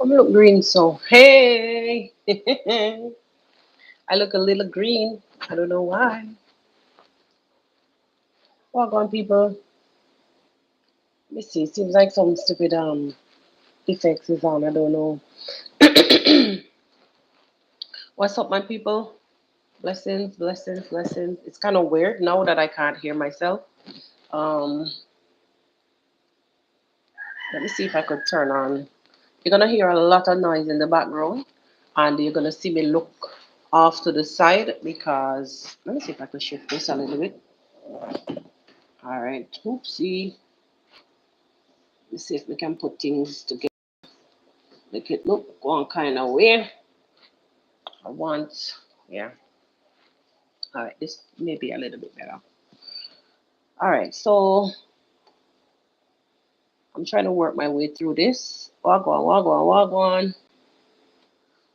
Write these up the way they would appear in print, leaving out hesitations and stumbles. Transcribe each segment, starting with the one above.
I'm look green, so hey, I look a little green. I don't know why. Walk on, people. Let me see. Seems like some stupid effects is on. I don't know. What's up, my people? Blessings, blessings, blessings. It's kind of weird now that I can't hear myself. Um, Let me see if I could turn on. You're gonna hear a lot of noise in the background, and you're gonna see me look off to the side because let me see if I can shift this a little bit. All right, oopsie. Let's see if we can put things together. Make it look one kind of way. I want, yeah. All right, this may be a little bit better. All right, so I'm trying to work my way through this. Wagwan, wagwan, wagwan.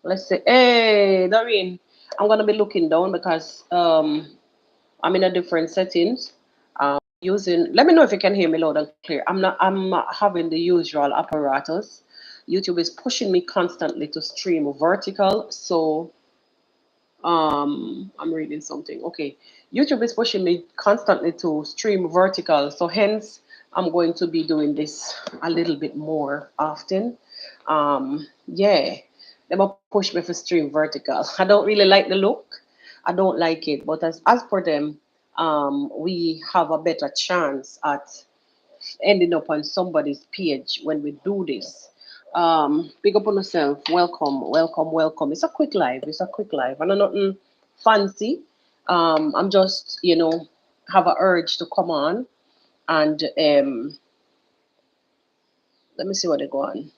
Let's say, hey, Doreen, I'm gonna be looking down because I'm in a different settings. Using, let me know if you can hear me loud and clear. I'm not having the usual apparatus. YouTube is pushing me constantly to stream vertical, so I'm reading something. Okay, YouTube is pushing me constantly to stream vertical, so hence I'm going to be doing this a little bit more often. Yeah, they will push me for stream vertical. I don't really like the look. I don't like it, but as per them, we have a better chance at ending up on somebody's page when we do this. Big up on yourself. Welcome, welcome, welcome. It's a quick live. It's a quick live. And I'm nothing fancy. I'm just, have a urge to come on and let me see what they go on.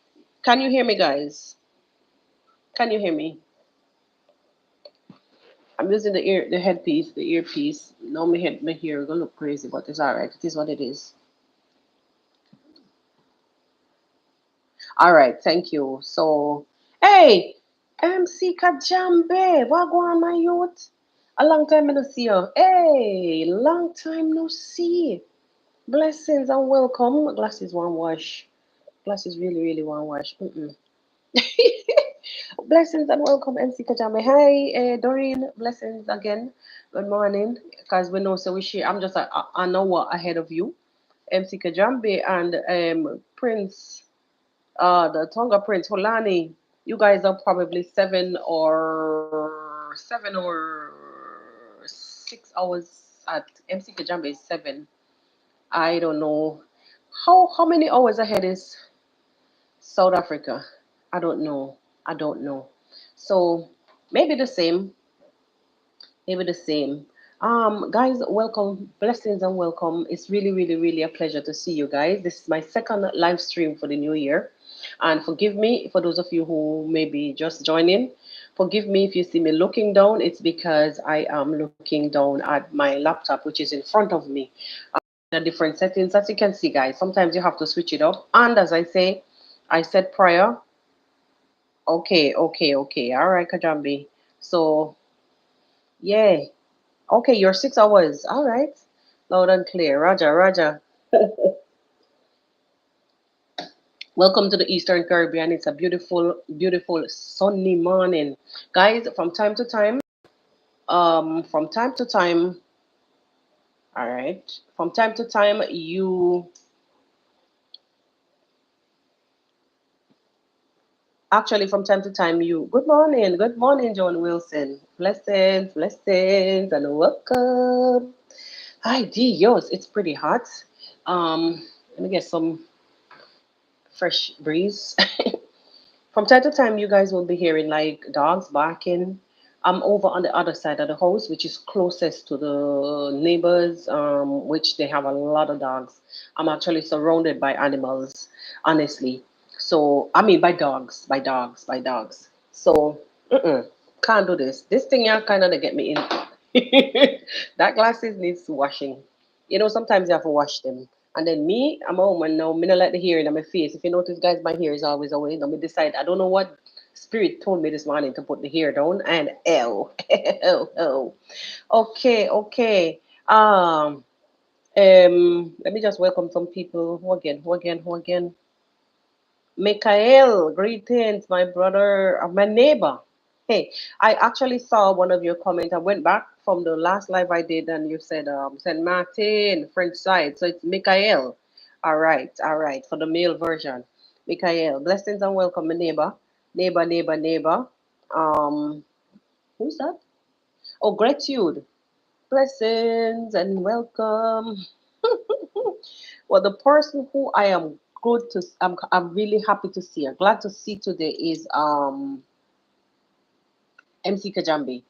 Can you hear me, guys? Can you hear me? I'm using the headpiece, the earpiece. Now my hair gonna look crazy, but it's all right. It is what it is. All right, thank you. So, hey, MC Kajambe, wagwan my youth. A long time no see you. Hey, long time no see. Blessings and welcome. Glasses one wash. Glasses really, really one wash. Blessings and welcome, MC Kajambe. Hi, Doreen. Blessings again. Good morning. Because we know, so we share. I'm just an hour ahead of you, MC Kajambe and Prince. The Tonga Prince Holani, you guys are probably 6 hours at MC Kajambe is 7. I don't know. How many hours ahead is South Africa? I don't know. I don't know. So maybe the same. Maybe the same. Guys, welcome, blessings and welcome. It's really, really, really a pleasure to see you guys. This is my second live stream for the new year. And forgive me for those of you who may be just joining. Forgive me if you see me looking down. It's because I am looking down at my laptop, which is in front of me. The different settings, as you can see, guys. Sometimes you have to switch it up. And as I say, I said prior. Okay, okay, okay. All right, Kajambi. So, yeah. Okay, you're 6 hours. All right. Loud and clear. Roger, Roger. Welcome to the Eastern Caribbean. It's a beautiful, beautiful sunny morning. Guys, from time to time, all right. From time to time, you actually from time to time you good morning, John Wilson. Blessings, blessings, and welcome. Hi, Dios. It's pretty hot. Let me get some fresh breeze. From time to time, you guys will be hearing like dogs barking. I'm over on the other side of the house, which is closest to the neighbors, which they have a lot of dogs. I'm actually surrounded by animals, honestly. So, I mean, by dogs, by dogs, by dogs. So, can't do this. This thing here kind of get me in. That glasses needs washing. Sometimes you have to wash them. And then me, I'm a woman now. Me not like the hair in my face. If you notice, guys, my hair is always away. Now me decide. I don't know what spirit told me this morning to put the hair down. And ew, ew, ew. Okay, okay. Let me just welcome some people. Who again? Who again? Who again? Mikhail, greetings, my brother, my neighbor. Hey, I actually saw one of your comments. I went back from the last live I did, and you said Saint Martin, French side. So it's Mikhail. All right, for the male version. Mikhail, blessings and welcome, my neighbor. Neighbor, neighbor, neighbor. Um, who's that? Oh, gratitude. Blessings and welcome. Well, the person who I am good to, I'm really happy to see. I'm glad to see today is MC Kajambi.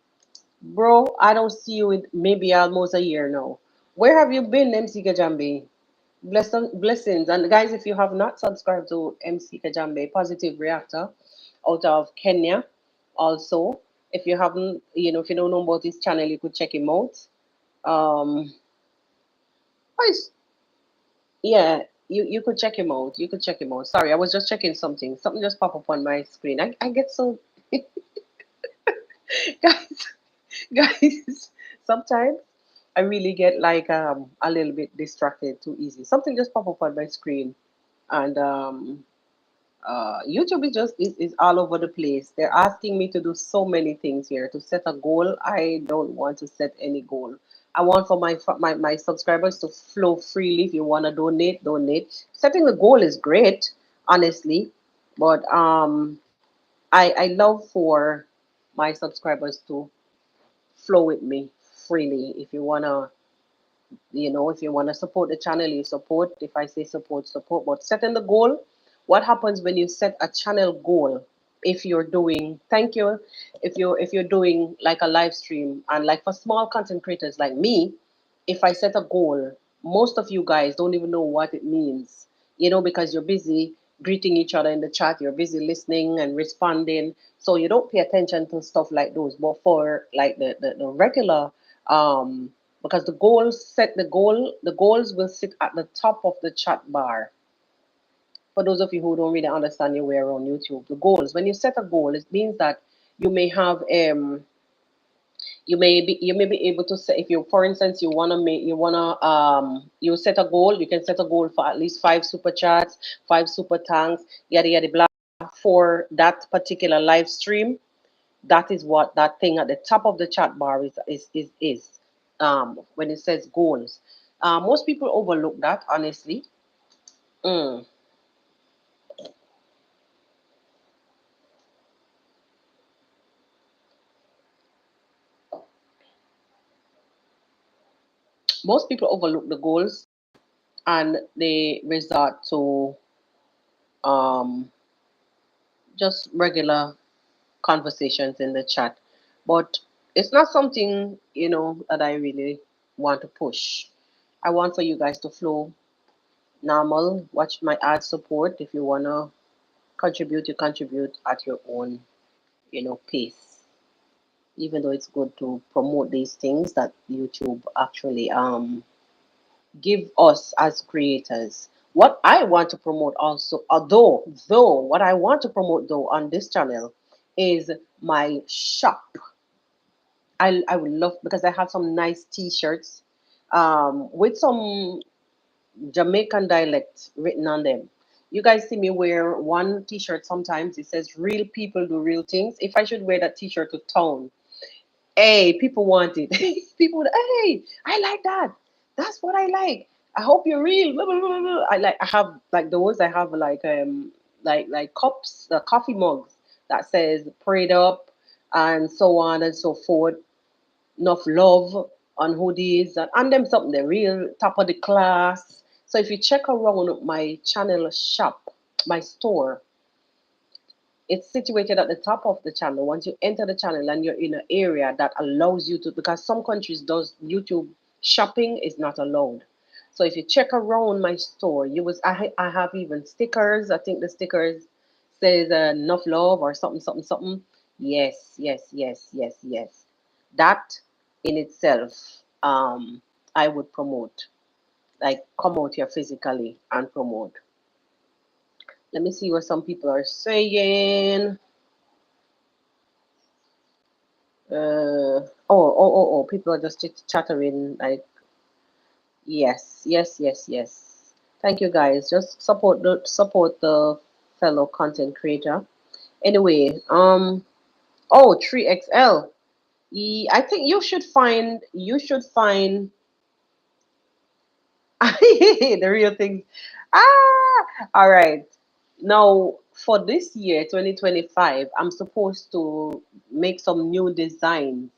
Bro, I don't see you in maybe almost a year now. Where have you been, MC Kajambi? Blessings. And guys, if you have not subscribed to MC Kajambi, Positive Reactor out of Kenya, also, if you haven't, if you don't know about his channel, you could check him out. Um, why is Yeah, you could check him out. You could check him out. Sorry, I was just checking something. Something just popped up on my screen. I get so guys, guys. Sometimes I really get like a little bit distracted too easy. Something just popped up on my screen, and YouTube is all over the place. They're asking me to do so many things here to set a goal. I don't want to set any goal. I want for my subscribers to flow freely. If you want to donate, donate. Setting the goal is great, honestly, but I love for my subscribers to flow with me freely. If you wanna if you want to support the channel, you support. If I say support, support. But setting the goal, what happens when you set a channel goal? If you're doing, thank you, if you're doing like a live stream, and like for small content creators like me, if I set a goal, most of you guys don't even know what it means, because you're busy greeting each other in the chat, you're busy listening and responding, so you don't pay attention to stuff like those. But for like the regular um because the goals will sit at the top of the chat bar. For those of you who don't really understand your way around YouTube, the goals, when you set a goal, it means that you may have you may be able to set, if you, for instance, you set a goal, you can set a goal for at least 5 super chats, 5 super thanks, yada yada blah, for that particular live stream. That is what that thing at the top of the chat bar is when it says goals. Most people overlook that, honestly. Mm. Most people overlook the goals, and they resort to um, just regular conversations in the chat. But it's not something, that I really want to push. I want for you guys to flow normal. Watch my ad support. If you want to contribute, you contribute at your own, pace. Even though it's good to promote these things that YouTube actually give us as creators. What I want to promote also, though what I want to promote though on this channel is my shop. I would love, because I have some nice t-shirts with some Jamaican dialect written on them. You guys see me wear one t-shirt sometimes, it says real people do real things. If I should wear that t-shirt to town, hey, people want it. People, hey, I like that. That's what I like. I hope you're real. Blah, blah, blah, blah. I have like those. I have like cups, coffee mugs that says prayed up and so on and so forth. Enough love on hoodies and them something the real top of the class. So if you check around my channel shop, my store, it's situated at the top of the channel. Once you enter the channel and you're in an area that allows you to, because some countries does YouTube shopping is not allowed. So if you check around my store, I have even stickers. I think the stickers says enough love or something something something. Yes, yes, yes, yes, yes. That in itself, I would promote. Like come out here physically and promote. Let me see what some people are saying. People are just chattering like, yes, yes, yes, yes. Thank you guys. Just support the fellow content creator. Anyway, oh, 3XL. I think you should find the real thing. All right. Now, for this year, 2025, I'm supposed to make some new designs.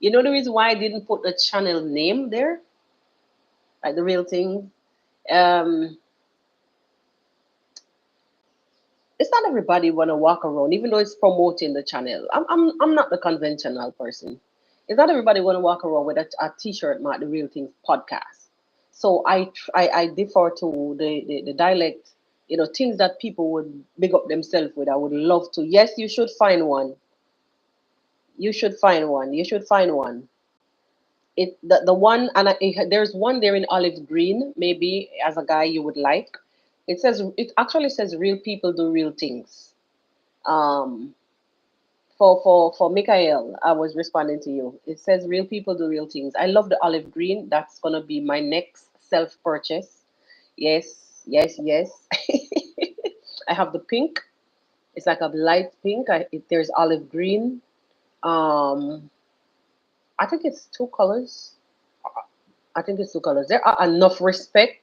You know the reason why I didn't put the channel name there, like the real thing? Um, it's not everybody want to walk around, even though it's promoting the channel. I'm not the conventional person. It's not everybody want to walk around with a t-shirt mark the real things podcast. So I defer to the dialect, things that people would big up themselves with. I would love to. Yes, you should find one. You should find one. You should find one. The one, and there's one there in olive green, maybe as a guy you would like. It actually says real people do real things. Um, for Michael, I was responding to you. It says real people do real things. I love the olive green. That's gonna be my next self purchase. Yes, yes, yes. I have the pink. It's like a light pink. There's olive green. Um, I think it's two colors. I think it's two colors. There are enough respect.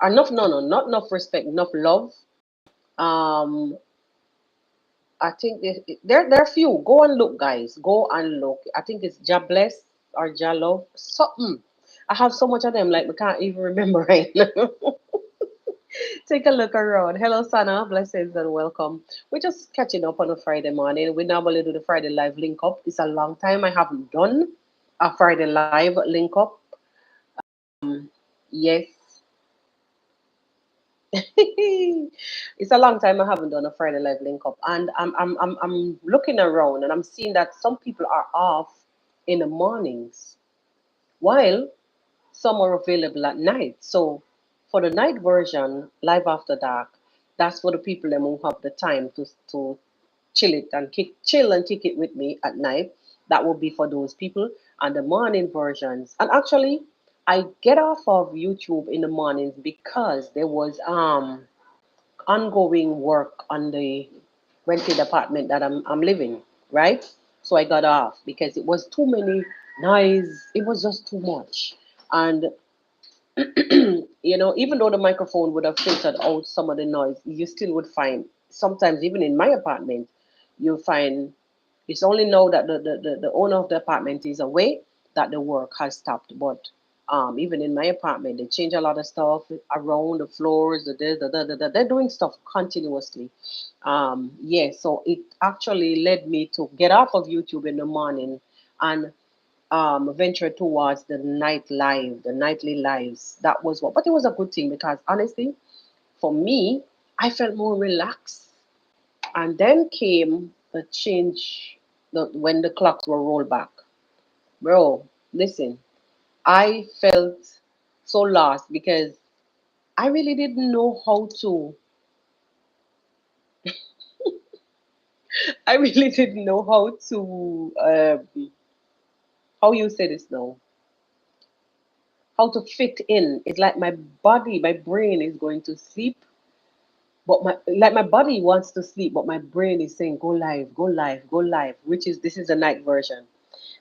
Enough, no, no, not enough respect. Enough love. Um, I think there are few. Go and look, guys. Go and look. I think it's Jabless or Jalo. Something. I have so much of them, like we can't even remember right now. Take a look around. Hello, Sana. Blessings and welcome. We're just catching up on a Friday morning. We normally do the Friday live link up. It's a long time I haven't done a Friday live link up. Yes. It's a long time I haven't done a Friday live link up, and I'm looking around and I'm seeing that some people are off in the mornings, while some are available at night. So for the night version, live after dark, that's for the people that won't have the time to chill and kick it with me at night. That will be for those people. And the morning versions. And actually, I get off of YouTube in the mornings because there was ongoing work on the rented apartment that I'm living, right? So I got off because it was too many noise. It was just too much. And even though the microphone would have filtered out some of the noise, you still would find sometimes even in my apartment, you'll find it's only now that the owner of the apartment is away that the work has stopped. But even in my apartment, they change a lot of stuff around the floors, they're doing stuff continuously. Yeah, so it actually led me to get off of YouTube in the morning and venture towards the nightly lives. That was what, but it was a good thing because honestly, for me, I felt more relaxed. And then came the change when the clocks were rolled back. Bro, listen, I felt so lost because I really didn't know how to, I really didn't know how you say this now, how to fit in. It's like my brain is going to sleep, but my body wants to sleep, but my brain is saying, go live, go live, go live, this is the night version.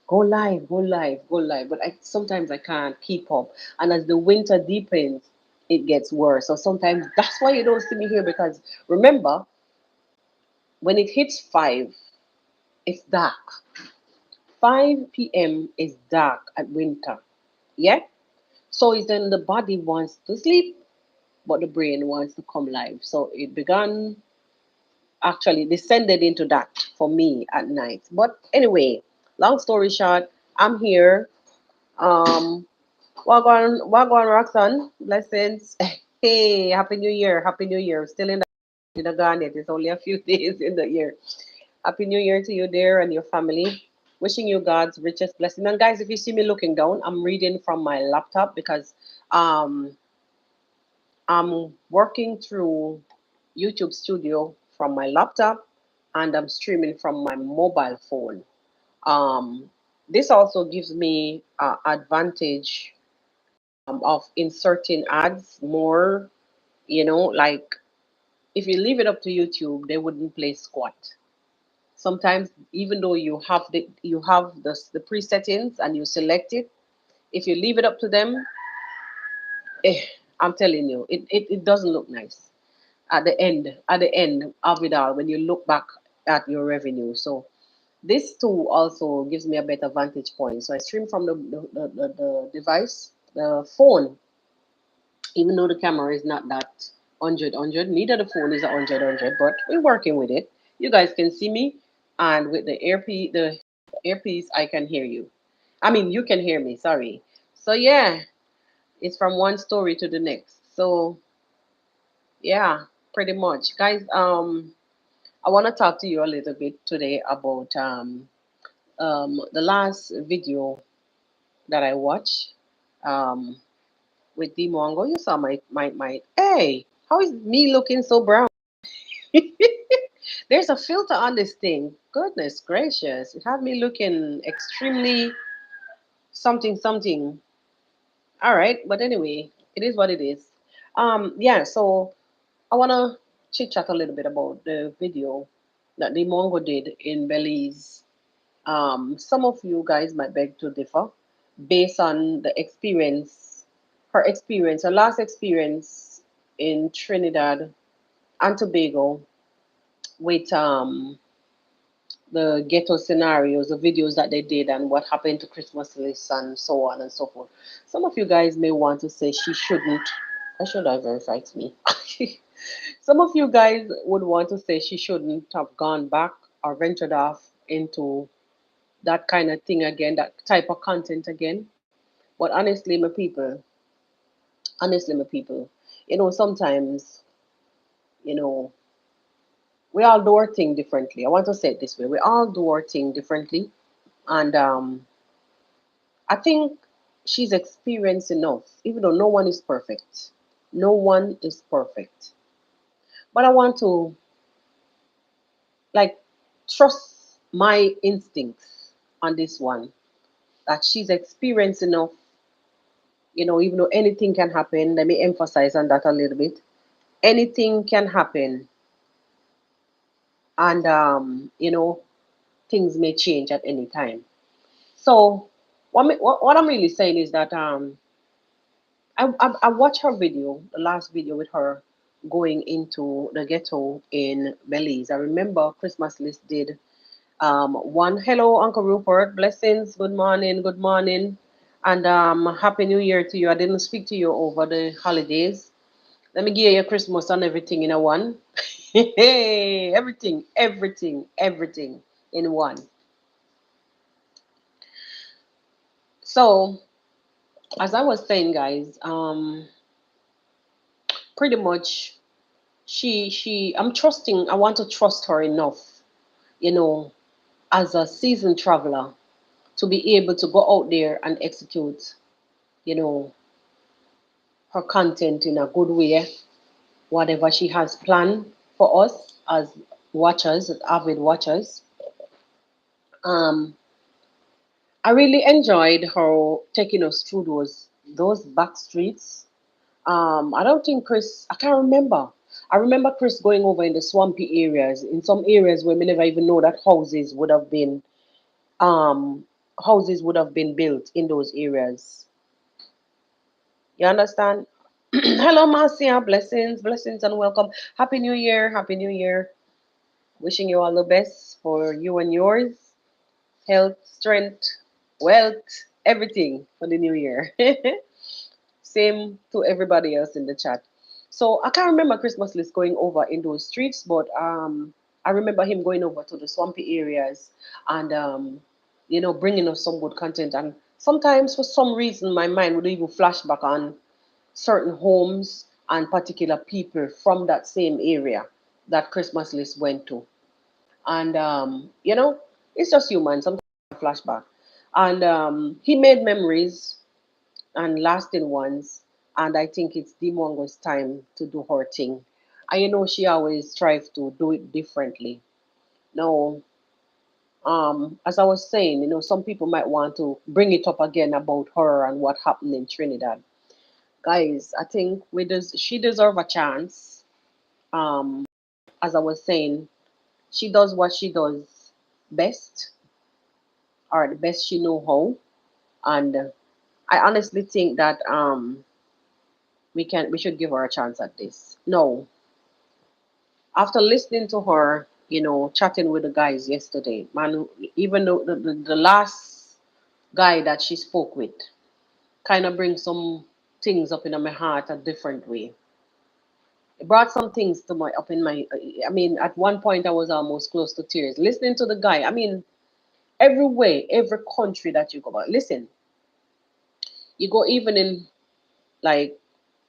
Go live, go live, go live. But sometimes I can't keep up. And as the winter deepens, it gets worse. So sometimes that's why you don't see me here because remember, when it hits 5, it's dark. 5 p.m. is dark at winter. Yeah? So it's then the body wants to sleep, but the brain wants to come live. So it began actually descended into that for me at night. But anyway, long story short, I'm here. Um, Wagwan Roxanne, blessings. Hey, Happy New Year, Happy New Year. Still in the garnet. It's only a few days in the year. Happy New Year to you there and your family. Wishing you God's richest blessing. And guys, if you see me looking down, I'm reading from my laptop because um I'm working through YouTube Studio from my laptop and I'm streaming from my mobile phone. Um, this also gives me advantage of inserting ads more. You know, like if you leave it up to YouTube, they wouldn't play squat. Sometimes, even though you have the presettings and you select it, if you leave it up to them, eh, I'm telling you, it doesn't look nice at the end of it all when you look back at your revenue. So this tool also gives me a better vantage point. So I stream from the device, the phone, even though the camera is not that 100, neither the phone is a 100, but we're working with it. You guys can see me, and with the earpiece, I can hear you. I mean, you can hear me, sorry. So yeah, it's from one story to the next. So yeah, pretty much. Guys, I want to talk to you a little bit today about the last video that I watched with Deemwango. You saw my. Hey, how is me looking so brown? There's a filter on this thing. Goodness gracious, it had me looking extremely something something. All right, but anyway, it is what it is. Yeah. So I wanna chit chat a little bit about the video that Deemwango did in Belize. Some of you guys might beg to differ based on her last experience in Trinidad and Tobago with the ghetto scenarios, the videos that they did, and what happened to Christmas lists and so on and so forth. Some of you guys may want to say she shouldn't. I should have verified me. Some of you guys would want to say she shouldn't have gone back or ventured off into that kind of thing again, that type of content again. But honestly, my people, sometimes, you know, we all do our thing differently. I want to say it this way: we all do our thing differently, and I think she's experienced enough, even though no one is perfect. No one is perfect, but I want to like trust my instincts on this one that she's experienced enough. Even though anything can happen, let me emphasize on that a little bit. Anything can happen, and things may change at any time. So what I'm really saying is that I watched her video, the last video with her going into the ghetto in Belize. I remember Christmas List did one. Hello, Uncle Rupert, blessings, good morning, and Happy New Year to you. I didn't speak to you over the holidays. Let me give you Christmas and everything in a one. Hey, everything in one. So, as I was saying, guys, pretty much I want to trust her enough, you know, as a seasoned traveler to be able to go out there and execute, you know, her content in a good way, whatever she has planned for us as watchers, as avid watchers. Um, I really enjoyed her taking us through those back streets. I don't think Chris, I can't remember. I remember Chris going over in the swampy areas, in some areas where we never even know that um, houses would have been built in those areas. You understand? Hello, Marcia. Blessings, and welcome. Happy New Year. Happy New Year. Wishing you all the best for you and yours. Health, strength, wealth, everything for the new year. Same to everybody else in the chat. So I can't remember Christmas list going over in those streets, but I remember him going over to the swampy areas and bringing us some good content. And sometimes, for some reason, my mind would even flash back on certain homes and particular people from that same area that Christmas list went to. And it's just human. Sometimes I flashback, and he made memories and lasting ones. And I think it's Dimongo's time to do her thing. And she always strives to do it differently. Now, as I was saying, some people might want to bring it up again about her and what happened in Trinidad. guys, I think she deserve a chance. Um, as I was saying, she does what she does best, or the best she know how, and I honestly think that we should give her a chance at this. No, after listening to her, chatting with the guys yesterday, man, even though the last guy that she spoke with kind of brings some things up in my heart a different way. It brought some things to my up in my. I mean, at one point I was almost close to tears listening to the guy. I mean, every way, every country that you go, but listen, you go even in like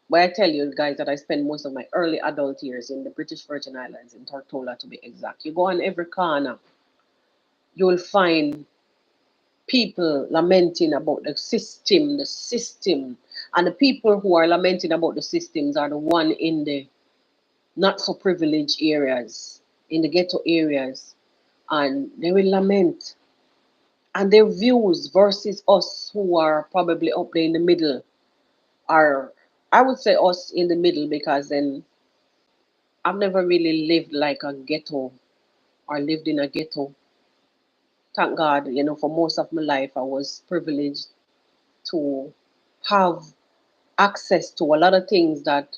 where I tell you guys that I spent most of my early adult years in the British Virgin Islands, in Tortola to be exact. You go on every corner, you'll find people lamenting about the system. And the people who are lamenting about the systems are the one in the not so privileged areas, in the ghetto areas. And they will lament. And their views versus us who are probably up there in the middle are, I would say us in the middle, because then I've never really lived like a ghetto or lived in a ghetto. Thank God, for most of my life, I was privileged to have access to a lot of things that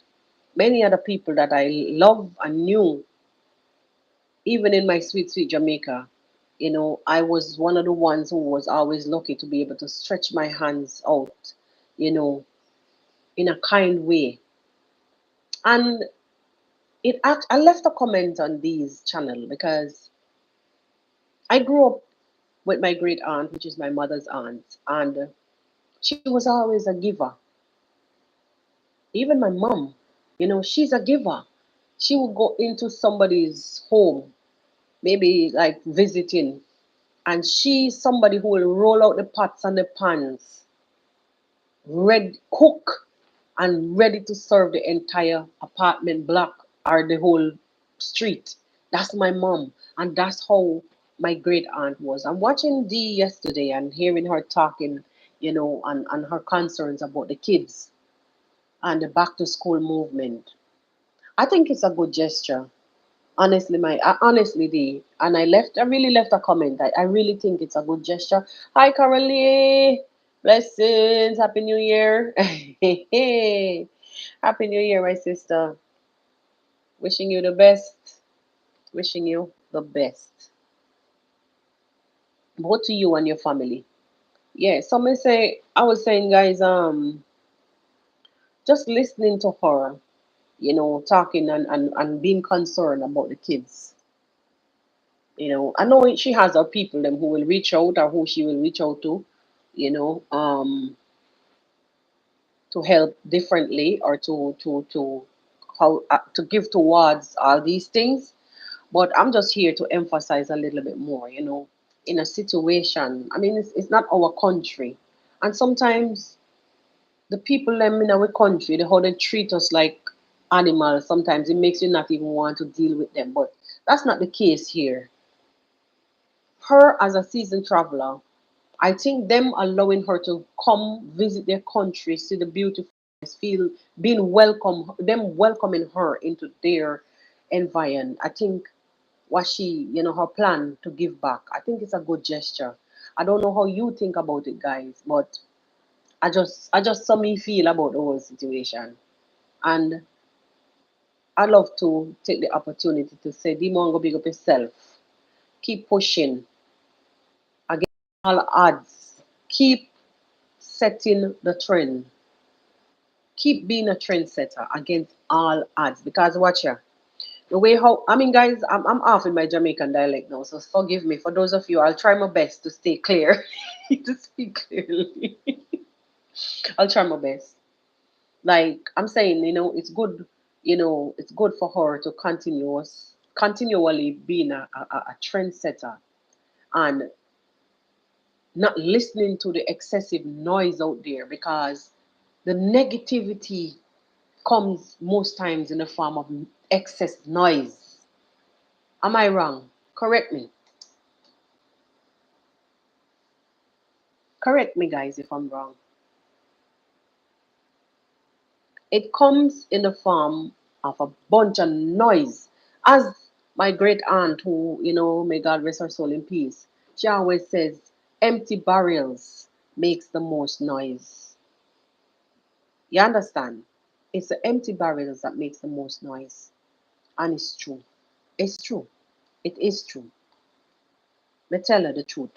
many other people that I love and knew, even in my sweet, sweet Jamaica. I was one of the ones who was always lucky to be able to stretch my hands out, you know, in a kind way. And I left a comment on these channel because I grew up with my great aunt, which is my mother's aunt, and she was always a giver. Even my mom, she's a giver. She would go into somebody's home, maybe like visiting, and she's somebody who will roll out the pots and the pans, ready cook, and ready to serve the entire apartment block or the whole street. That's my mom, and that's how my great aunt was. I'm watching Dee yesterday and hearing her talking, and her concerns about the kids and the back to school movement. I think it's a good gesture. Honestly, honestly, Dee, and I really left a comment. I really think it's a good gesture. Hi, Carolee. Blessings. Happy New Year. Happy New Year, my sister. Wishing you the best. Wishing you the best. Both to you and your family. Yeah, someone say, I was saying, guys, just listening to her, talking and being concerned about the kids. I know she has her people them who will reach out, or who she will reach out to, you know, um, to help differently, or to how to give towards all these things. But I'm just here to emphasize a little bit more, in a situation. I mean, it's not our country, and sometimes the people them in our country, the how they treat us like animals, sometimes it makes you not even want to deal with them. But that's not the case here. Her as a seasoned traveler, I think them allowing her to come visit their country, see the beautiful, feel being welcome, them welcoming her into their environment. I think what her plan to give back, I think it's a good gesture. I don't know how you think about it, guys, but I just saw me feel about the whole situation. And I love to take the opportunity to say, Deemwango, big up yourself. Keep pushing against all odds. Keep setting the trend. Keep being a trendsetter against all odds. Because watch ya. The way how I mean guys, I'm off in my Jamaican dialect now, so forgive me. For those of you, I'll try my best to stay clear. To speak clearly. I'll try my best. Like I'm saying, it's good for her to continually being a trendsetter, and not listening to the excessive noise out there, because the negativity comes most times in the form of excess noise. Am I wrong? Correct me. Correct me, guys, if I'm wrong. It comes in the form of a bunch of noise. As my great aunt, who, may God rest her soul in peace, she always says, empty barrels makes the most noise. You understand? It's the empty barrels that makes the most noise. And it's true. It's true. It is true. Me tell her the truth.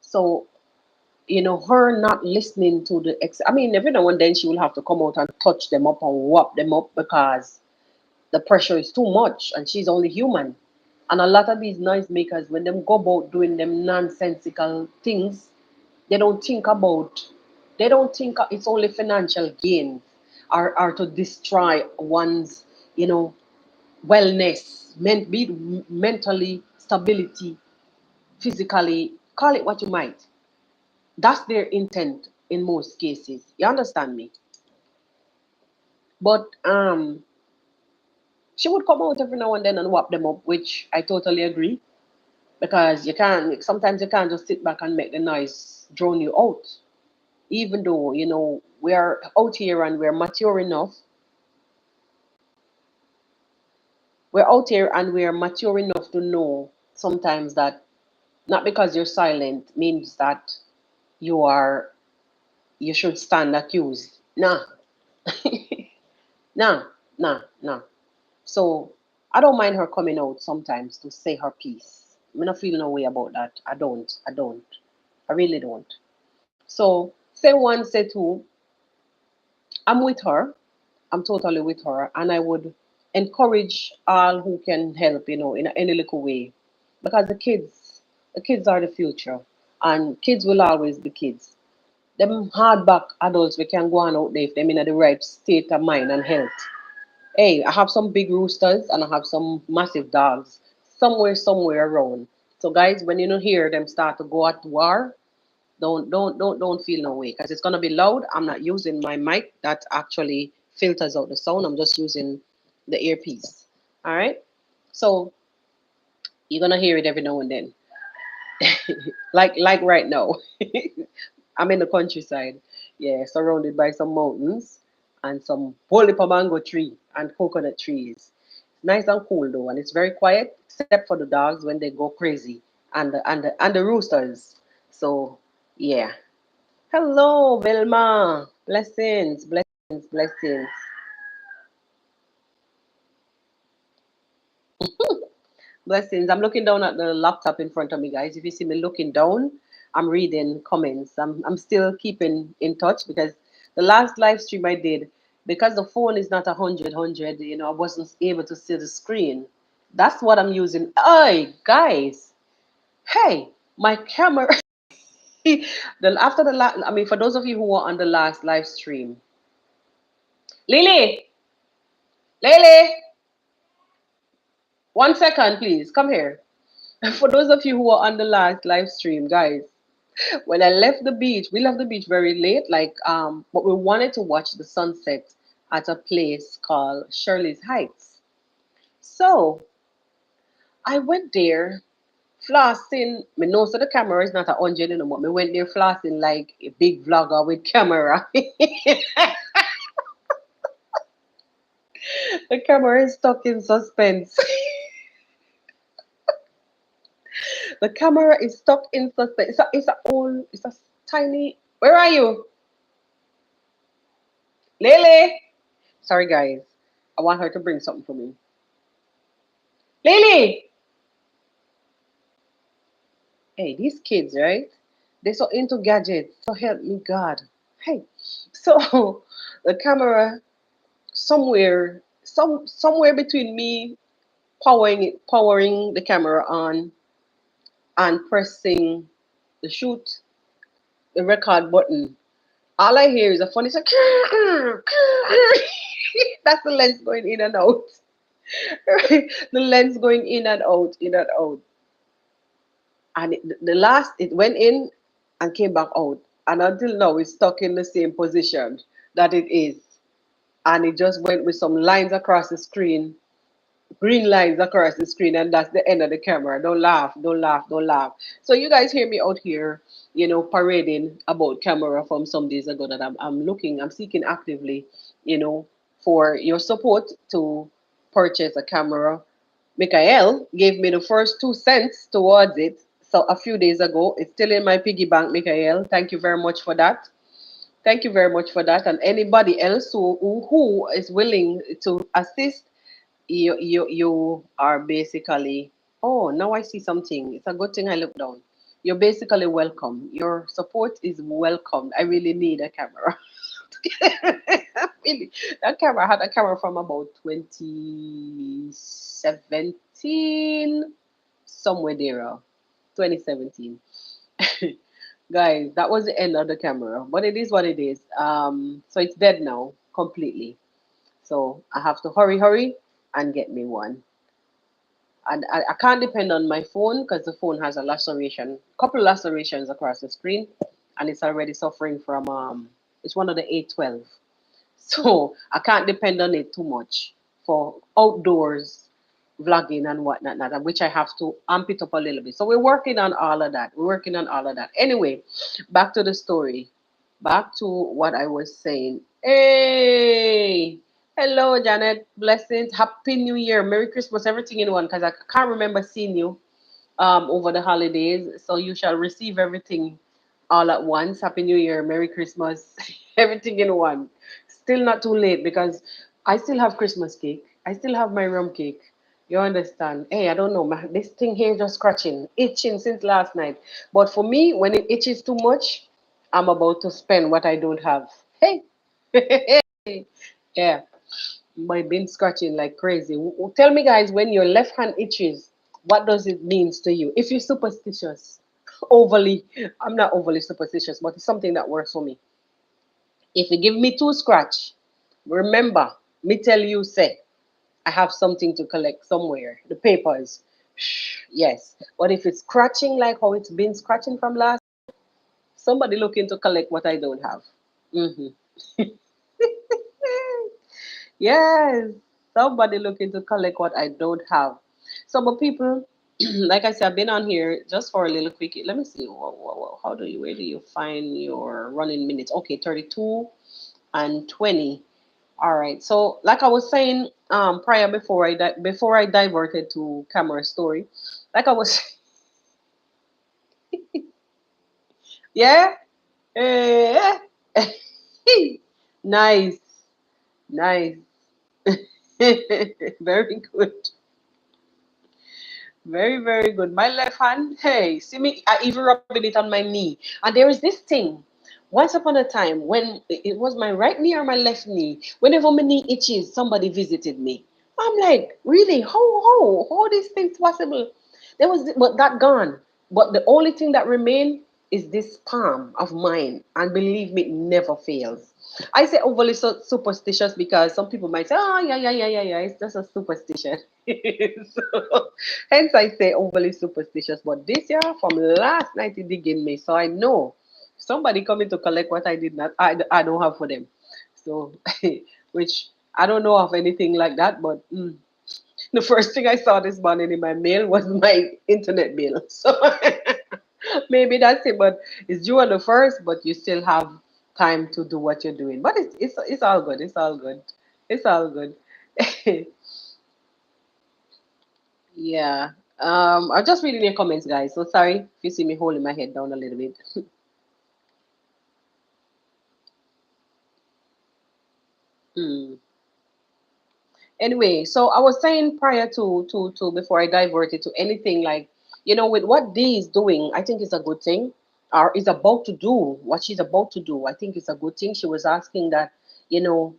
So, her not listening to I mean, every now and then she will have to come out and touch them up and whop them up because the pressure is too much and she's only human. And a lot of these noisemakers, when them go about doing them nonsensical things, they don't think about, they don't think it's only financial gain, or to destroy one's, you know, wellness, be it mentally, stability, physically, call it what you might. That's their intent in most cases. You understand me? But she would come out every now and then and whop them up, which I totally agree. Because sometimes you can't just sit back and make the noise drown you out. Even though, we're out here and we're out here and we're mature enough to know sometimes that not because you're silent means that you are, you should stand accused. Nah, nah, nah, nah. So I don't mind her coming out sometimes to say her piece. I'm not feeling no way about that. I don't. I really don't. So say one, say two, I'm with her. I'm totally with her. And I would encourage all who can help, in any little way. Because the kids are the future. And kids will always be kids. Them hardback adults we can go on out there if them in the right state of mind and health. Hey, I have some big roosters and I have some massive dogs somewhere around. So guys, when you hear them start to go at war, don't feel no way because it's gonna be loud. I'm not using my mic that actually filters out the sound. I'm just using the earpiece. All right. So you're gonna hear it every now and then, like right now. I'm in the countryside. Yeah, surrounded by some mountains and some holy mango tree and coconut trees. Nice and cool though, and it's very quiet except for the dogs when they go crazy and the roosters. So yeah. Hello, Vilma. Blessings, blessings, blessings. Blessings. I'm looking down at the laptop in front of me, guys. If you see me looking down, I'm reading comments. I'm still keeping in touch because the last live stream I did, because the phone is not 100, I wasn't able to see the screen. That's what I'm using. Hey, guys. Hey, my camera. After the last, I mean, for those of you who were on the last live stream, Lily, Lily, 1 second, please. Come here. For those of you who were on the last live stream, guys, when I left the beach, we left the beach very late, but we wanted to watch the sunset at a place called Shirley's Heights. So I went there flossing. Me know so the camera is not 100 anymore. Me went there flossing like a big vlogger with camera. The camera is stuck in suspense. The camera is stuck in suspense. It's a tiny. Where are you, Lily? Sorry, guys. I want her to bring something for me. Lily! Hey, these kids, right? They're so into gadgets. So help me God. Hey. So the camera somewhere between me powering the camera on and pressing the shoot the record button. All I hear is a funny sound. That's the lens going in and out. The lens going in and out, in and out. And the last it went in and came back out, and until now it's stuck in the same position that it is, and it just went with some lines across the screen, green lines across the screen, and that's the end of the camera. Don't laugh, don't laugh, don't laugh. So you guys hear me out here, parading about camera from some days ago that I'm seeking actively you know, for your support to purchase a camera. Michael gave me the first 2 cents towards it. So a few days ago, it's still in my piggy bank, Michael. Thank you very much for that. Thank you very much for that. And anybody else who is willing to assist, you are basically, oh, now I see something. It's a good thing I looked down. You're basically welcome. Your support is welcome. I really need a camera. Really, that camera, I had a camera from about 2017, somewhere there, 2017. Guys, that was the end of the camera, but it is what it is. So it's dead now completely. So I have to hurry and get me one. And I can't depend on my phone because the phone has a laceration, couple lacerations across the screen, and it's already suffering from it's one of the A12. So I can't depend on it too much for outdoors vlogging and whatnot, which I have to amp it up a little bit. So we're working on all of that. We're working on all of that. Anyway, back to the story. Back to what I was saying. Hey, hello, Janet. Blessings. Happy New Year. Merry Christmas. Everything in one because I can't remember seeing you over the holidays. So you shall receive everything all at once. Happy New Year, Merry Christmas, everything in one. Still not too late because I still have Christmas cake. I still have my rum cake. You understand? Hey, I don't know. This thing here just scratching, itching since last night. But for me, when it itches too much, I'm about to spend what I don't have. Hey, yeah. My been scratching like crazy. Tell me, guys, when your left hand itches, what does it means to you? If you're superstitious, overly, I'm not overly superstitious, but it's something that works for me. If you give me two scratch, remember, me tell you, say, I have something to collect somewhere. The papers, yes. But if it's scratching like how it's been scratching from last, somebody looking to collect what I don't have. Hmm. Yes, somebody looking to collect what I don't have. So, but people, like I said, I've been on here just for a little quick. Let me see. How do you, where do you find your running minutes? Okay, 32 and 20. All right. So, like I was saying, prior before I diverted to camera story, like I was, yeah, eh, nice, nice, very good. Very, very good. My left hand, hey, see me, I even rubbing it on my knee. And there is this thing. Once upon a time, when it was my right knee or my left knee, whenever my knee itches, somebody visited me. I'm like, really? How these things possible? There was, but that gone. But the only thing that remained is this palm of mine, and believe me, it never fails. I say overly superstitious because some people might say, "Oh, yeah, it's just a superstition." So, hence, I say overly superstitious. But this year, from last night, it digging me, so I know somebody coming to collect what I did not, I don't have for them. So, which I don't know of anything like that, but the first thing I saw this morning in my mail was my internet bill. So maybe that's it, but it's due on the first, but you still have time to do what you're doing. But it's all good. It's all good. It's all good. Yeah. I'm just reading your comments, guys. So sorry if you see me holding my head down a little bit. Hmm. Anyway, so I was saying prior to before I diverted to anything like, with what Dee is doing, I think it's a good thing. Or is about to do what she's about to do. I think it's a good thing. She was asking that, you know,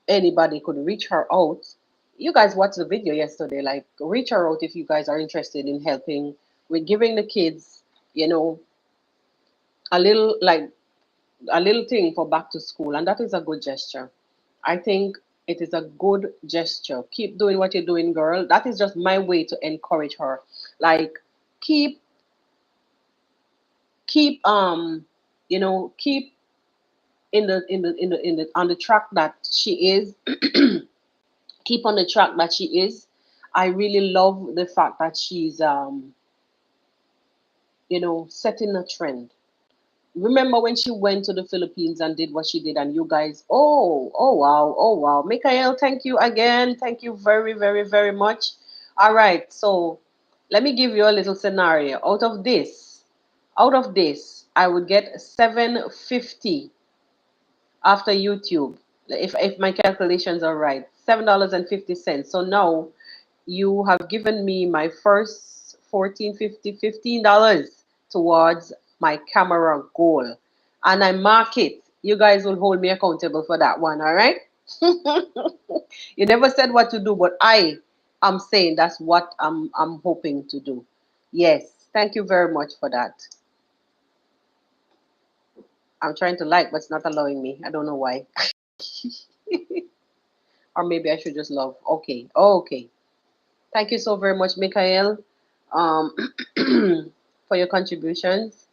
anybody could reach her out. You guys watched the video yesterday, like reach her out if you guys are interested in helping with giving the kids, you know, a little like a little thing for back to school, and that is a good gesture. I think it is a good gesture. Keep doing what you're doing, girl. That is just my way to encourage her. Like keep keep keep in the on the track that she is. Keep on the track that she is. I really love the fact that she's setting a trend. Remember when she went to the Philippines and did what she did, and you guys, oh wow, oh wow. Michael, thank you again. Thank you very, very, very much. All right, so let me give you a little scenario. Out of this, I would get 750 after YouTube. If my calculations are right, $7.50. So now you have given me my first 14.50, $15 towards my camera goal. And I mark it. You guys will hold me accountable for that one, all right? You never said what to do, but I am saying that's what I'm hoping to do. Yes. Thank you very much for that. I'm trying to like, but it's not allowing me. I don't know why. Or maybe I should just love. Okay. Okay. Thank you so very much, Michael, um, for your contributions.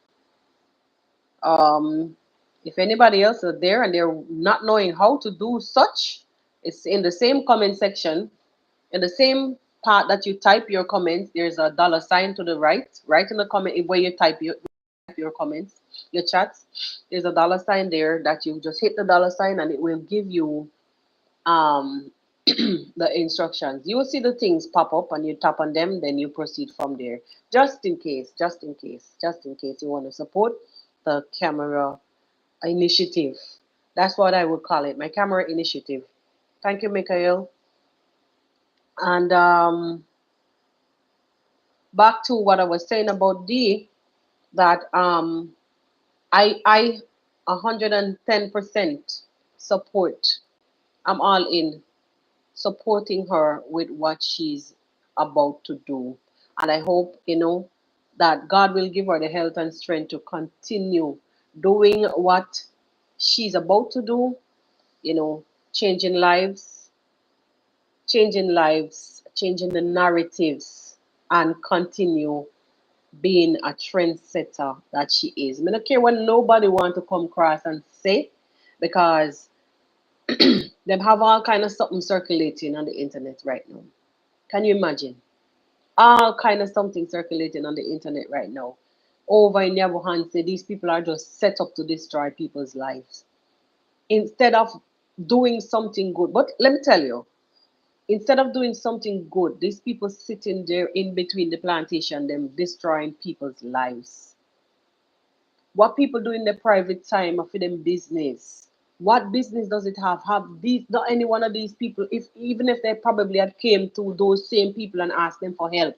Um, if anybody else are there and they're not knowing how to do such, it's in the same comment section. In the same part that you type your comments, there's a dollar sign to the right. Right in the comment where you type your comments, your chats. There's a dollar sign there that you just hit the dollar sign and it will give you um, the instructions. You will see the things pop up and you tap on them, then you proceed from there. Just in case you want to support the camera initiative. That's what I would call it, my camera initiative. Thank you, Michael. And back to what I was saying about D, that I 110% support. I'm all in supporting her with what she's about to do. And I hope, that God will give her the health and strength to continue doing what she's about to do, you know, changing lives, changing the narratives, and continue being a trendsetter that she is. I don't care what nobody want to come across and say, because them have all kind of something circulating on the internet right now. Can you imagine? All kind of something circulating on the internet right now. Over in their hands, say these people are just set up to destroy people's lives instead of doing something good. But let me tell you, instead of doing something good, these people sitting there in between the plantation, them destroying people's lives. What people do in their private time or for them business. What business does it have? Have these not any one of these people, if even if they probably had came to those same people and asked them for help,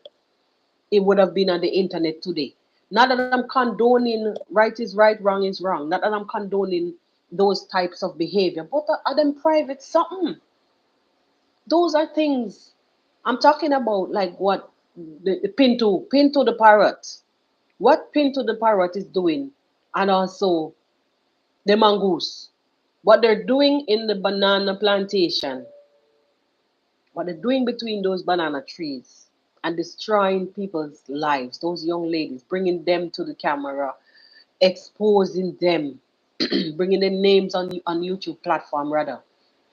it would have been on the internet today. Not that I'm condoning right is right, wrong is wrong. Not that I'm condoning those types of behavior, but are them private something? Those are things I'm talking about, like what the Pinto the parrot. What Pinto the parrot is doing, and also the mongoose. What they're doing in the banana plantation, what they're doing between those banana trees and destroying people's lives, those young ladies, bringing them to the camera, exposing them, bringing their names on YouTube platform rather,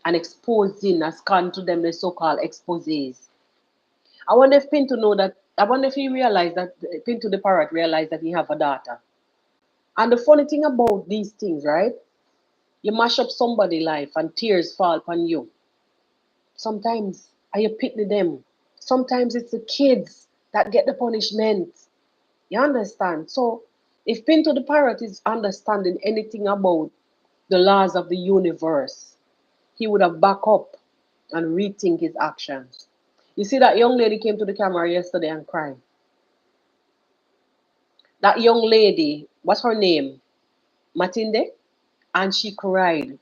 and exposing as con to them the so-called exposés. I wonder if Pinto know that. I wonder if he realized that Pinto the parrot realized that he have a daughter. And the funny thing about these things, right? You mash up somebody's life and tears fall upon you. Sometimes you pity them. Sometimes it's the kids that get the punishment. You understand? So if Pinto the Parrot is understanding anything about the laws of the universe, he would have back up and rethink his actions. You see, that young lady came to the camera yesterday and cried. That young lady, what's her name? Matinde? And she cried.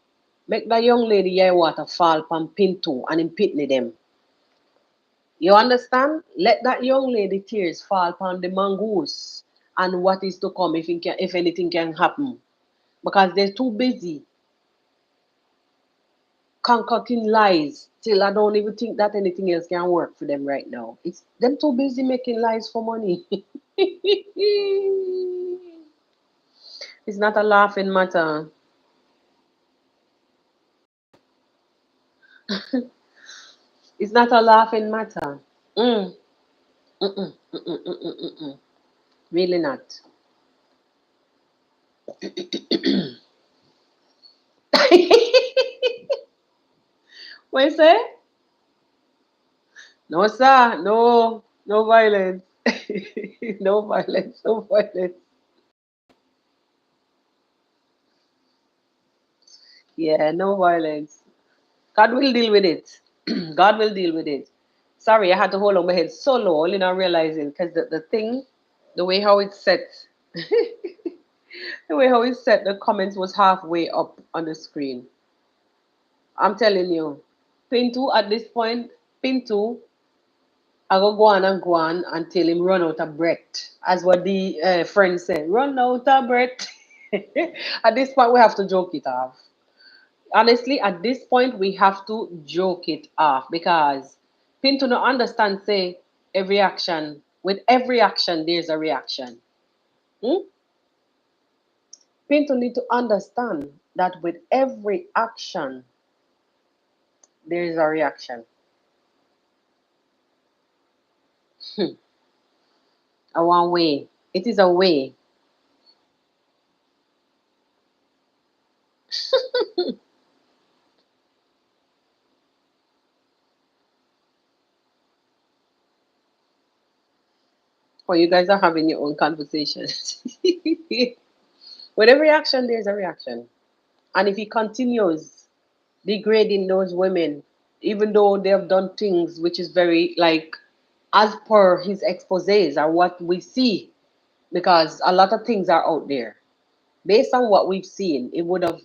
Make that young lady yeah water fall pan Pinto and him pitney them. You understand? Let that young lady tears fall upon the mongoose and what is to come if anything can happen. Because they're too busy concocting lies till I don't even think that anything else can work for them right now. It's them too busy making lies for money. It's not a laughing matter. It's not a laughing matter. Mm, mm-mm, mm-mm, mm-mm, mm-mm. Really not. What you say? No, sir. No, no violence. No violence. No violence. Yeah, no violence. God will deal with it. God will deal with it. Sorry, I had to hold on my head so low, only now realizing because the thing, the way how it's set, the way how it's set, the comments was halfway up on the screen. I'm telling you, pin two at this point, pin two, I go on until him run out of breath. As what the friend said, run out of breath. At this point, we have to joke it off. Honestly, at this point, we have to joke it off because Pinto no understand say every action, with every action, there's a reaction. Hmm? Pinto need to understand that with every action, there is a reaction. Hmm. A one way. It is a way. Or you guys are having your own conversations. With every action, there's a reaction. And if he continues degrading those women, even though they have done things which is very like as per his exposés are what we see, because a lot of things are out there. Based on what we've seen, it would have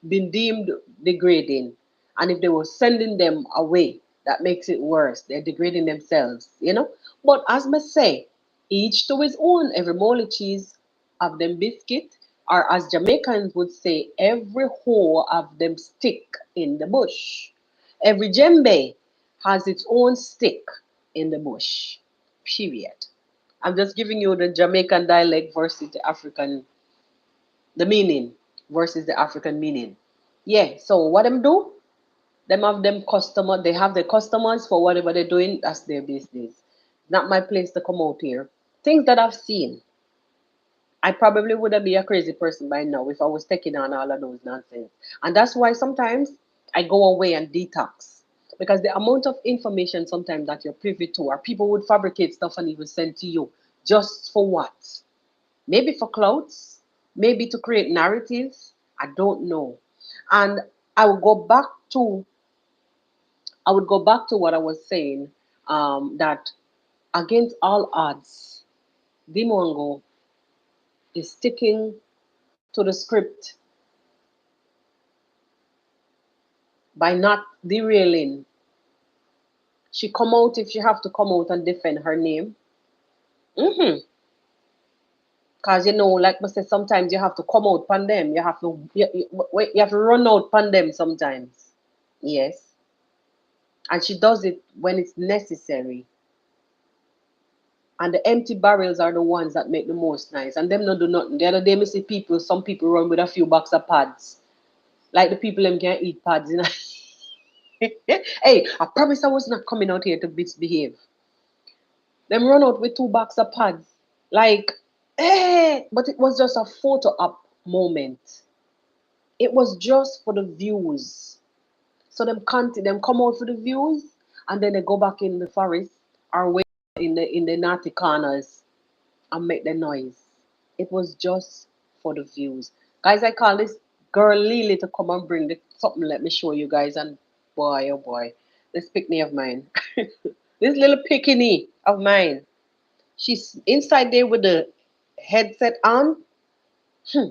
been deemed degrading. And if they were sending them away, that makes it worse. They're degrading themselves, you know? But as I say, each to his own, every mole cheese of them biscuit, or as Jamaicans would say, every hoe of them stick in the bush. Every djembe has its own stick in the bush. Period. I'm just giving you the Jamaican dialect versus the African, the meaning versus the African meaning. Yeah, so what them do? Them have them customer, they have the customers for whatever they're doing, that's their business. Not my place to come out here. Things that I've seen, I probably wouldn't be a crazy person by now if I was taking on all of those nonsense. And that's why sometimes I go away and detox. Because the amount of information sometimes that you're privy to, or people would fabricate stuff and even send to you, just for what? Maybe for clothes, maybe to create narratives. I don't know. And I would go back to I would go back to what I was saying, that against all odds, Dimongo is sticking to the script by not derailing. She come out if she have to come out and defend her name. Mm-hmm. Cause you know, like I said, sometimes you have to come out pan them. You have to run out pan them sometimes. Yes. And she does it when it's necessary. And the empty barrels are the ones that make the most nice. And them not do nothing. The other day, me see people, some people run with a few box of pads. Like the people them can't eat pads, you know. Hey, I promise I was not coming out here to misbehave. Them run out with two box of pads. Like, but it was just a photo op moment. It was just for the views. So them come out for the views and then they go back in the forest or wait in the naughty corners and make the noise. It was just for the views. Guys, I call this girl Lily to come and bring the something. Let me show you guys. And boy, oh boy, this picnic of mine. This little picnic of mine. She's inside there with the headset on. Hmm.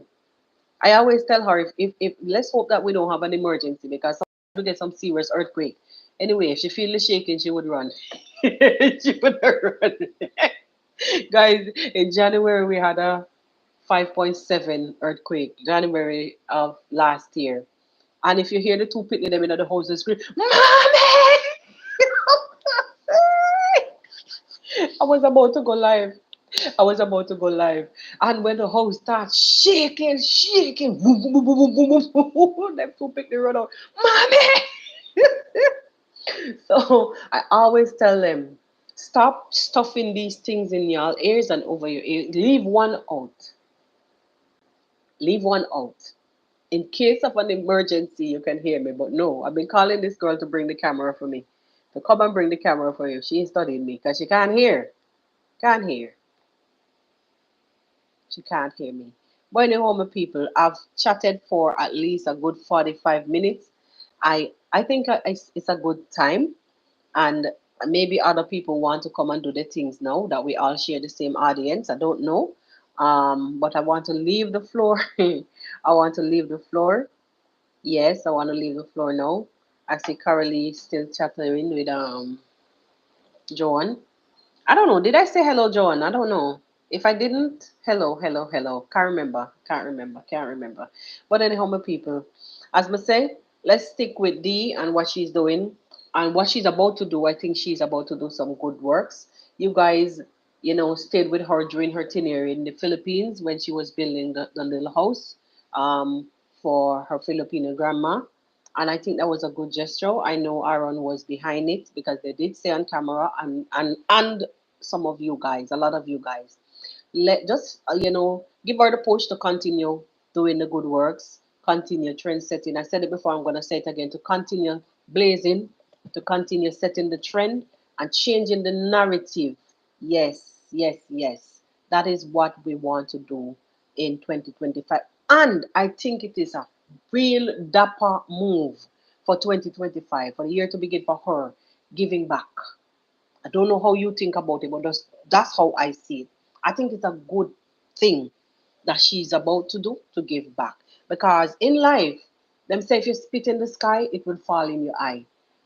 I always tell her if let's hope that we don't have an emergency because we get some serious earthquake. Anyway, if she feel the shaking, she would run. She would run. Guys, in January we had a 5.7 earthquake, January of last year. And if you hear the two pitney them in the house and scream, Mommy! I was about to go live. I was about to go live. And when the house starts shaking, shaking, boom, boom, boom, boom, boom, boom, boom, boom, them two pitney run out, Mommy! So I always tell them, stop stuffing these things in your ears and over your ears. Leave one out. Leave one out. In case of an emergency, you can hear me. But no, I've been calling this girl to bring the camera for me. To come and bring the camera for you. She ain't studying me because she can't hear. Can't hear. She can't hear me. But anyhow, my people, I've chatted for at least a good 45 minutes. I think it's a good time, and maybe other people want to come and do the things now that we all share the same audience. I don't know, but I want to leave the floor. I want to leave the floor. Yes, I want to leave the floor now. I see Carolee still chatting with Joan. I don't know. Did I say hello, Joan? I don't know. If I didn't, hello, hello, hello. Can't remember. Can't remember. Can't remember. But anyhow, my people, as I say, let's stick with Dee and what she's doing and what she's about to do. I think she's about to do some good works. You guys, stayed with her during her tenure in the Philippines when she was building the little house um, for her Filipino grandma. And I think that was a good gesture. I know Aaron was behind it because they did say on camera, and some of you guys, a lot of you guys, let just give her the push to continue doing the good works, continue trend setting. I said it before, I'm going to say it again, to continue blazing, to continue setting the trend and changing the narrative. Yes, yes, yes, that is what we want to do in 2025. And I think it is a real dapper move for 2025, for the year to begin for her giving back. I don't know how you think about it, but that's how I see it. I think it's a good thing that she's about to do, to give back. Because in life, them say if you spit in the sky, it will fall in your eye.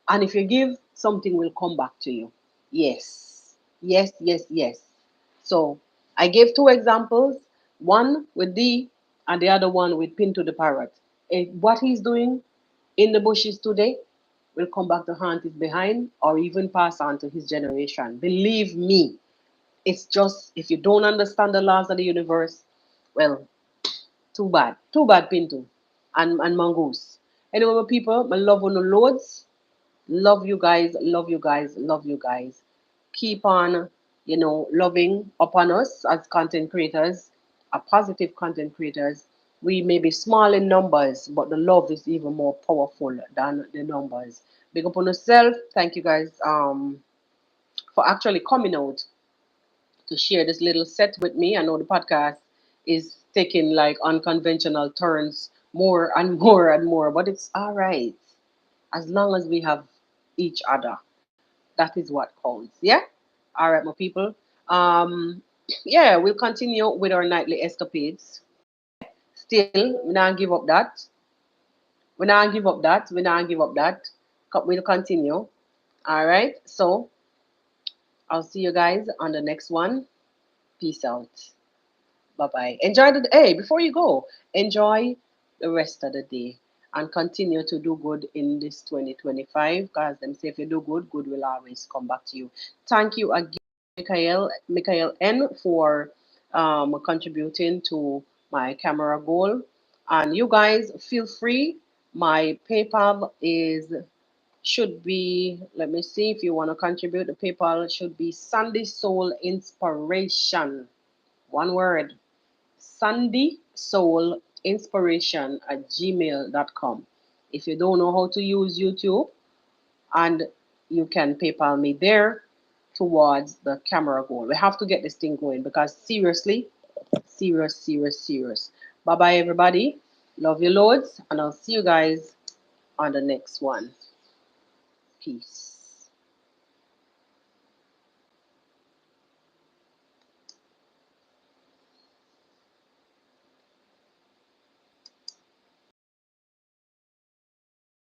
And if you give, something will come back to you. Yes. Yes, yes, yes. So I gave two examples, one with D and the other one with Pinto the parrot. What he's doing in the bushes today will come back to haunt his behind or even pass on to his generation. Believe me, it's just if you don't understand the laws of the universe, well, too bad. Too bad, Pinto and Mongoose. Anyway, my people, my love on the loads. Love you guys, love you guys, love you guys. Keep on, loving upon us as content creators, positive content creators. We may be small in numbers, but the love is even more powerful than the numbers. Big up on yourself. Thank you guys for actually coming out to share this little set with me. I know the podcast is taking like unconventional turns more and more and more, but it's all right as long as we have each other. That is what counts. Yeah. All right, my people. Um, yeah, we'll continue with our nightly escapades. Still, we not give up that. We not give up that. We not give up that. We'll continue. All right. So I'll see you guys on the next one. Peace out. Bye bye. Enjoy the hey, before you go, enjoy the rest of the day and continue to do good in this 2025 because them say if you do good, good will always come back to you. Thank you again, Michael N, for contributing to my camera goal. And you guys feel free. My PayPal is should be, let me see if you want to contribute. The PayPal should be Sunday Soul Inspiration. One word, Sandy Soul Inspiration at gmail.com. If you don't know how to use YouTube, and you can PayPal me there towards the camera goal. We have to get this thing going because seriously, serious, serious, serious. Bye bye, everybody. Love you loads, and I'll see you guys on the next one. Peace.